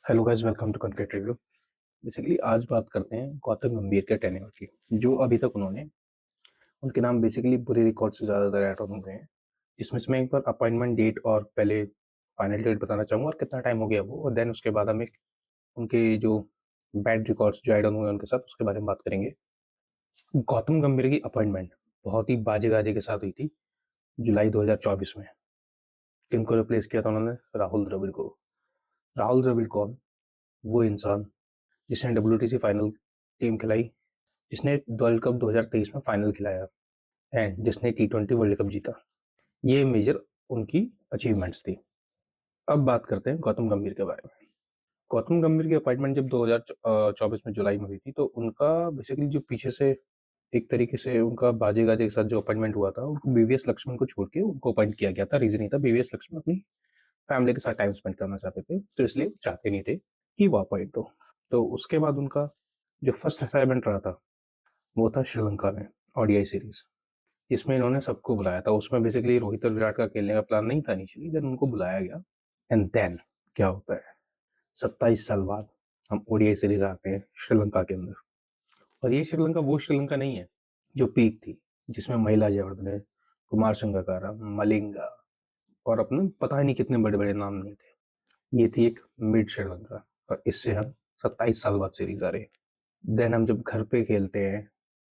Hello guys, welcome to cricket review. Basically आज बात करते हैं गौतम गंभीर के टेन्योर की, जो अभी तक उन्होंने उनके नाम बेसिकली बुरे रिकॉर्ड से ज़्यादातर ऐड ऑन हुए हैं। जिसमें से मैं एक बार अपॉइंटमेंट डेट और पहले फाइनल डेट बताना चाहूँगा और कितना टाइम हो गया वो, और देन उसके बाद हम एक उनके जो बैड रिकॉर्ड्स जो ऐड ऑन हुए उनके साथ उसके बारे में बात करेंगे। गौतम गंभीर की अपॉइंटमेंट बहुत ही बाजे गाजे के साथ हुई थी जुलाई 2024 में। किनको रिप्लेस किया था उन्होंने? राहुल द्रविड़ को। राहुल द्रविड़ कौन? वो इंसान जिसने WTC फाइनल टीम खिलाई, जिसने वर्ल्ड कप 2023 में फाइनल खिलाया एंड जिसने T20 वर्ल्ड कप जीता। ये मेजर उनकी अचीवमेंट्स थी। अब बात करते हैं गौतम गंभीर के बारे में। गौतम गंभीर की अपॉइंटमेंट जब 2024 में जुलाई में हुई थी, तो उनका बेसिकली जो पीछे से एक तरीके से उनका बाजे गाजे के साथ जो अपॉइंटमेंट हुआ था, उनको बीवीएस लक्ष्मण को छोड़ के उनको अपॉइंट किया गया था। रीजन ये था, बीवीएस लक्ष्मण अपनी फैमिली के साथ टाइम स्पेंड करना चाहते थे, तो इसलिए चाहते नहीं थे कि वो अपॉइंट हो। तो उसके बाद उनका जो फर्स्ट असाइनमेंट रहा था वो था श्रीलंका में ओडीआई सीरीज, जिसमें इन्होंने सबको बुलाया था। उसमें बेसिकली रोहित और विराट का खेलने का प्लान नहीं था इनिशियली, देन उनको बुलाया गया। एंड देन क्या होता है, 27 साल बाद हम ओडीआई सीरीज आते हैं श्रीलंका के अंदर। और ये श्रीलंका वो श्रीलंका नहीं है जो पीक थी, जिसमें महिला जयवर्धने, कुमार संगकारा, मलिंगा और अपने पता ही नहीं कितने बड़े बड़े नाम नहीं थे। ये थी एक मिड श्रीलंका, और इससे हम 27 साल बाद सीरीज आ रहे हैं। देन हम जब घर पे खेलते हैं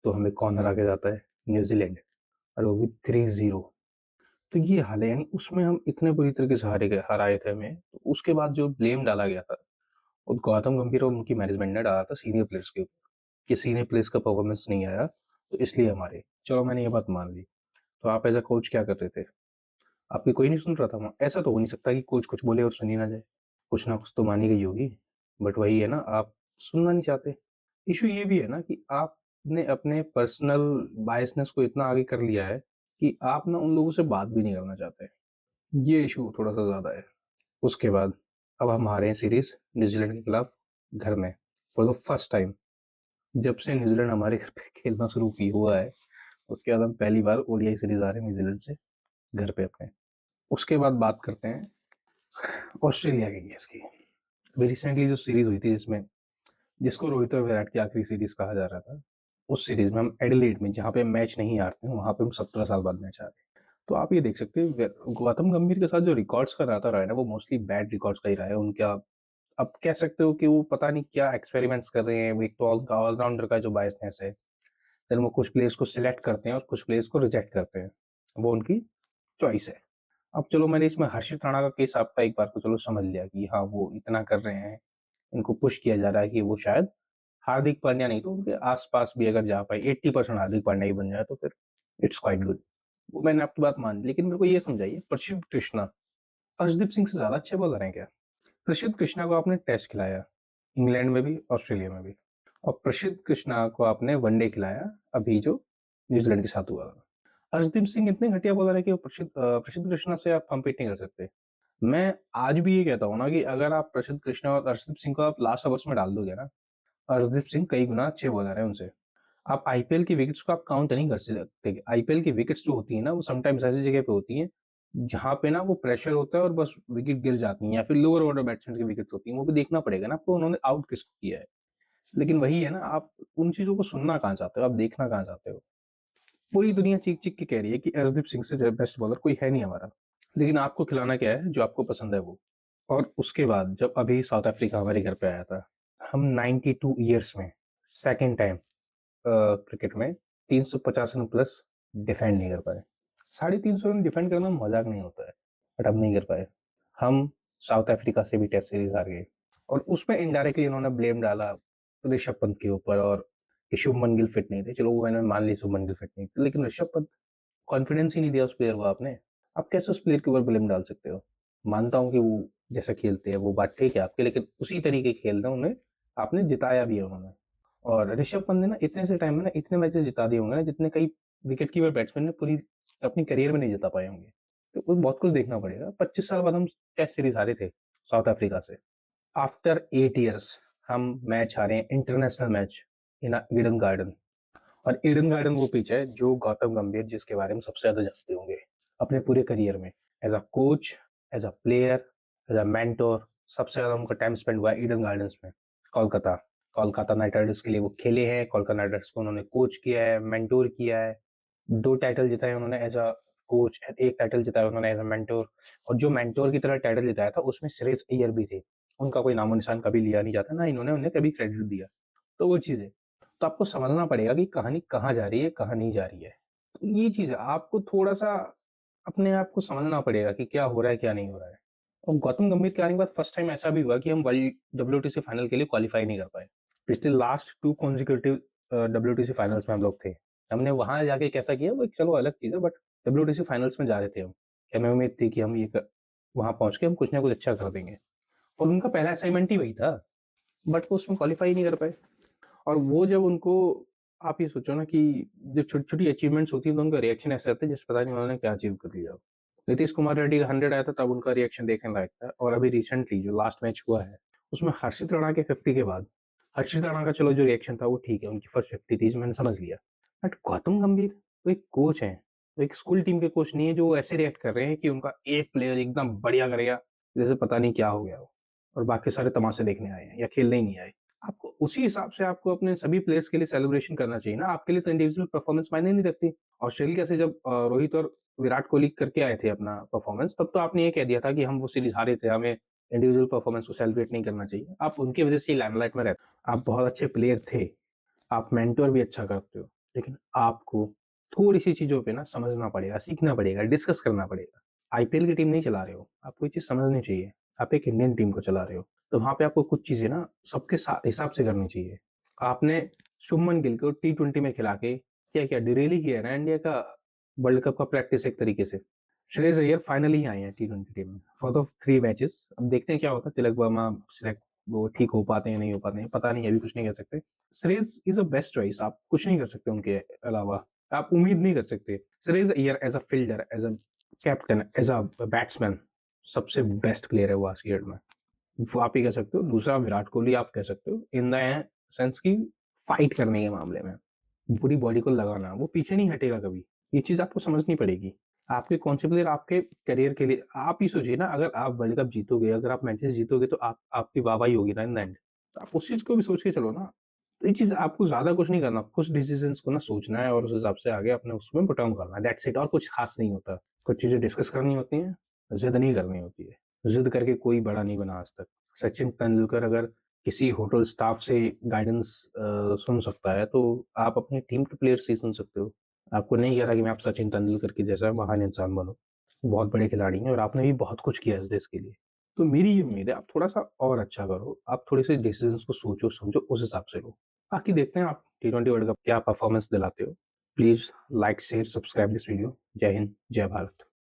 तो हमें कौन हरा के जाता है? न्यूजीलैंड, और वो भी 3-0। तो ये हाल है, यानी उसमें हम इतने बुरी तरीके से हराए थे हमें। तो उसके बाद जो ब्लेम डाला गया था वो गौतम गंभीर और उनकी मैनेजमेंट ने डाला था सीनियर प्लेयर्स के ऊपर, कि सीनियर प्लेयर्स का परफॉर्मेंस नहीं आया तो इसलिए हमारे। चलो मैंने ये बात मान ली, तो आप एज अ कोच क्या कर रहे थे? आपकी कोई नहीं सुन रहा था वहाँ? ऐसा तो हो नहीं सकता कि कोच कुछ बोले और सुनी ना जाए। कुछ ना कुछ तो मानी गई होगी। बट वही है ना, आप सुनना नहीं चाहते। इशू ये भी है ना कि आपने अपने पर्सनल बायसनेस को इतना आगे कर लिया है कि आप ना उन लोगों से बात भी नहीं करना चाहते। ये इशू थोड़ा सा ज्यादा है। उसके बाद अब हम हारे हैं सीरीज न्यूजीलैंड के खिलाफ घर में फॉर द फर्स्ट टाइम। जब से न्यूजीलैंड हमारे घर पे खेलना शुरू की हुआ है, उसके बाद हम पहली बार ओडीआई सीरीज आ रहे हैं न्यूजीलैंड से घर पे अपने। उसके बाद बात करते हैं ऑस्ट्रेलिया के केस की। अभी रिसेंटली जो सीरीज हुई थी, जिसमें जिसको रोहित और विराट की आखिरी सीरीज कहा जा रहा था, उस सीरीज में हम एडिलेड में जहाँ पे मैच नहीं हारते हैं, वहां पे हम 17 साल बाद मैच हारे। तो आप ये देख सकते हैं गौतम गंभीर के साथ जो रिकॉर्ड्स का नाता रहा है ना, वो मोस्टली बैड रिकॉर्ड्स का ही रहा है उनका। अब कह सकते हो कि वो पता नहीं क्या एक्सपेरिमेंट्स कर रहे हैं। एक तो ऑलराउंडर का जो बायसनेस है, फिर वो कुछ प्लेयर्स को सिलेक्ट करते हैं और कुछ प्लेयर्स को रिजेक्ट करते हैं, वो उनकी चॉइस है। अब चलो मैंने इसमें हर्षित राणा का केस आपका एक बार को चलो समझ लिया कि हाँ वो इतना कर रहे हैं, इनको पुश किया जा रहा है कि वो शायद हार्दिक पांड्या नहीं तो उनके आसपास भी अगर जा पाए, 80% हार्दिक पांड्या ही बन जाए तो फिर इट्स क्वाइट गुड। वो मैंने आपकी बात मान ली, लेकिन मेरे को ये समझाइए, प्रसिद्ध कृष्णा अर्शदीप सिंह से ज्यादा अच्छे बॉलर हैं क्या? प्रसिद्ध कृष्णा को आपने टेस्ट खिलाया, इंग्लैंड में भी ऑस्ट्रेलिया में भी, और प्रसिद्ध कृष्णा को आपने वनडे खिलाया अभी जो न्यूजीलैंड के साथ हुआ। अर्शदीप सिंह इतने घटिया बॉलर है कि वो प्रसिद्ध कृष्णा से आप कम्पीट नहीं कर सकते। मैं आज भी ये कहता हूँ ना कि अगर आप प्रसिद्ध कृष्णा और अर्शदीप सिंह को आप लास्ट ओवर्स में डाल दोगे ना, अर्शदीप सिंह कई गुना अच्छे बॉलर है उनसे। आप आईपीएल की विकेट्स को आप काउंट नहीं कर सकते। आईपीएल की विकेट्स जो होती है ना, वो समटाइम्स ऐसी जगह पे होती है जहां पे ना वो प्रेशर होता है और बस विकेट गिर जाती है, या फिर लोअर ऑर्डर बैट्समैन की विकेट्स होती हैं। वो भी देखना पड़ेगा ना आपको, उन्होंने आउट किसको किया है। लेकिन वही है ना, आप उन चीजों को सुनना कहाँ चाहते हो, आप देखना कहाँ चाहते हो। पूरी दुनिया चीख चीख के कह रही है कि अर्शदीप सिंह से बेस्ट बॉलर कोई है नहीं हमारा, लेकिन आपको खिलाना क्या है? जो आपको पसंद है वो। और उसके बाद जब अभी साउथ अफ्रीका हमारे घर पे आया था, हम 92 ईयर्स में सेकेंड टाइम क्रिकेट में 350 रन प्लस डिफेंड नहीं कर पाए। 350 रन डिफेंड करना मजाक नहीं होता है, बट अब नहीं कर पाए। हम साउथ अफ्रीका से भी टेस्ट सीरीज हार गए, और उसमें इनडायरेक्टली इन्होंने ब्लेम डाला ऋषभ पंत के ऊपर, और कि शुभमन गिल फिट नहीं थे। चलो वो मैंने मान ली शुभमन गिल फिट नहीं थे, लेकिन ऋषभ पंत कॉन्फिडेंस ही नहीं दिया उस प्लेयर को आपने। आप कैसे उस प्लेयर के ऊपर ब्लेम डाल सकते हो? मानता हूँ कि वो जैसा खेलते हैं वो बात ठीक है आपकी, लेकिन उसी तरीके खेलना उन्हें आपने जिताया भी है उन्होंने। और ऋषभ पंत ने ना इतने से टाइम में ना इतने मैचेस जिता दिए होंगे ना, जितने कई विकेट कीपर बैट्समैन ने पूरी अपनी करियर में नहीं जिता पाए होंगे। तो वो बहुत कुछ देखना पड़ेगा। 25 साल बाद हम टेस्ट सीरीज हारे थे साउथ अफ्रीका से। आफ्टर 8 ईयर्स हम मैच हारे हैं, इंटरनेशनल मैच इन ईडन गार्डन। और ईडन गार्डन वो पिच है जो गौतम गंभीर जिसके बारे में सबसे ज्यादा जानते होंगे अपने पूरे करियर में, as a coach, as a player, as a mentor, सबसे ज़्यादा उनका टाइम स्पेंड हुआ है ईडन गार्डन्स में, कोलकाता। कोलकाता नाइट राइडर्स के लिए वो खेले हैं, कोलकाता नाइट राइडर्स को उन्होंने कोच किया है, मेंटर किया है। 2 टाइटल जिताए उन्होंने एज़ अ कोच, 1 टाइटल जिताया उन्होंने एज़ अ मेंटर, और जो मेंटर की तरह टाइटल जिताया था उसमें श्रेयस अय्यर भी थे। उनका कोई नामो-निशान कभी लिया नहीं जाता, ना इन्होंने उन्हें कभी क्रेडिट दिया। तो वो चीज़ है। तो आपको समझना पड़ेगा कि कहानी कहाँ जा रही है, कहाँ नहीं जा रही है। तो ये चीज़ है, आपको थोड़ा-सा अपने आप को समझना पड़ेगा कि क्या हो रहा है, क्या नहीं हो रहा है। और गौतम गंभीर के आने के बाद फर्स्ट टाइम ऐसा भी हुआ कि हम वर्ल्ड डब्ल्यूटीसी फाइनल के लिए क्वालीफाई नहीं कर पाए। पिछले लास्ट 2 कॉन्सेक्यूटिव डब्ल्यूटीसी फाइनल्स में हम लोग थे। हमने वहाँ जाके कैसा किया वो एक चलो अलग चीज़ है, बट डब्ल्यूटीसी फाइनल्स में जा रहे थे हम। हमें उम्मीद थी कि हम ये क वहाँ पहुँच के हम कुछ ना कुछ अच्छा कर देंगे, और उनका पहला असाइनमेंट ही वही था, बट वो उसमें क्वालीफाई नहीं कर पाए। और वो जब उनको, आप ये सोचो ना कि जब छोटी-छोटी अचीवमेंट्स होती हैं तो उनका रिएक्शन ऐसा आता है जैसे पता नहीं उन्होंने क्या अचीव कर लिया हो। नीतीश कुमार रेड्डी का 100 आया था तब उनका रिएक्शन देखने लायक था, और अभी रिसेंटली जो लास्ट मैच हुआ है उसमें हर्षित राणा के 50 के बाद, हर्षित राणा का चलो जो रिएक्शन था वो ठीक है, उनकी फर्स्ट 50 थी जो मैंने समझ लिया। बट गौतम गंभीर वो एक कोच हैं, वो एक स्कूल टीम के कोच नहीं है जो ऐसे रिएक्ट कर रहे हैं कि उनका एक प्लेयर एकदम बढ़िया करेगा, जैसे पता नहीं क्या हो गया हो, और बाकी सारे तमाशे देखने आए हैं या खेलने ही नहीं आए। आपको उसी हिसाब से आपको अपने सभी प्लेयर्स के लिए सेलिब्रेशन करना चाहिए ना, आपके लिए तो इंडिविजुअल परफॉर्मेंस मायने नहीं रखती। ऑस्ट्रेलिया से जब रोहित और विराट कोहली करके आए थे अपना परफॉर्मेंस, तब तो आपने ये कह दिया था कि हम वो सीरीज़ हारे थे, हमें इंडिविजुअल परफॉर्मेंस को सेलिब्रेट नहीं करना चाहिए। आप उनकी वजह से ही लाइमलाइट में रहते, आप बहुत अच्छे प्लेयर थे, आप मेंटर भी अच्छा करते हो, लेकिन आपको थोड़ी-सी चीज़ों पे ना समझना पड़ेगा, सीखना पड़ेगा, डिस्कस करना पड़ेगा। आईपीएल की टीम नहीं चला रहे हो, आपको ये चीज़ समझनी चाहिए। आप एक इंडियन टीम को चला रहे हो, तो वहाँ पे आपको कुछ चीज़ें ना सबके हिसाब से करनी चाहिए। आपने शुभमन गिल को टी20 में खिला के क्या किया? डिरेल किया है ना इंडिया का वर्ल्ड कप का प्रैक्टिस एक तरीके से। श्रेयस अय्यर फाइनली आए हैं टी20 टीम में फॉर द 3 मैचेस। अब देखते हैं क्या होता है, तिलक वर्मा सिलेक्ट वो ठीक हो पाते हैं, नहीं हो पाते हैं, पता नहीं, अभी कुछ नहीं कह सकते। Shreyas is a best choice, आप कुछ नहीं कर सकते उनके अलावा, आप उम्मीद नहीं कर सकते। Shreyas Iyer as a fielder, as a captain, as a batsman सबसे बेस्ट प्लेयर है वो आज की डेट में। वो आप ही कह सकते हो। दूसरा विराट कोहली आप कह सकते हो इन द सेंस कि फाइट करने के मामले में, पूरी बॉडी को लगाना, वो पीछे नहीं हटेगा कभी। ये चीज़ आपको समझनी पड़ेगी। आपके कौन से प्लेयर आपके करियर के लिए, आप ही सोचिए ना, अगर आप वर्ल्ड कप जीतोगे, अगर आप मैचेस जीतोगे तो आप आपकी वाहवाही होगी ना इन द एंड। तो आप उस चीज़ को भी सोच के चलो ना। तो ये चीज़ आपको ज़्यादा कुछ नहीं करना, कुछ डिसीज़न्स को ना सोचना है और उस हिसाब से आगे अपने उसमें पुट ऑन करना है, दैट्स इट। और कुछ खास नहीं होता। कुछ चीज़ें डिस्कस करनी होती हैं, ज़िद नहीं करनी होती है। ज़िद करके कोई बड़ा नहीं बना आज तक। सचिन तेंदुलकर अगर किसी होटल स्टाफ से गाइडेंस सुन सकता है, तो आप अपनी टीम के प्लेयर से ही सुन सकते हो। आपको नहीं कह रहा कि मैं आप सचिन तेंदुलकर के जैसा महान इंसान बनो। बहुत बड़े खिलाड़ी हैं और आपने भी बहुत कुछ किया है इस देश के लिए। तो मेरी ये उम्मीद है आप थोड़ा-सा और अच्छा करो। आप थोड़े-से डिसीज़न्स को सोचो, समझो, उस हिसाब से लो। बाकी देखते हैं आप टी20 वर्ल्ड कप क्या परफॉर्मेंस दिलाते हो। Please like, share, subscribe this video. जय हिंद, जय भारत।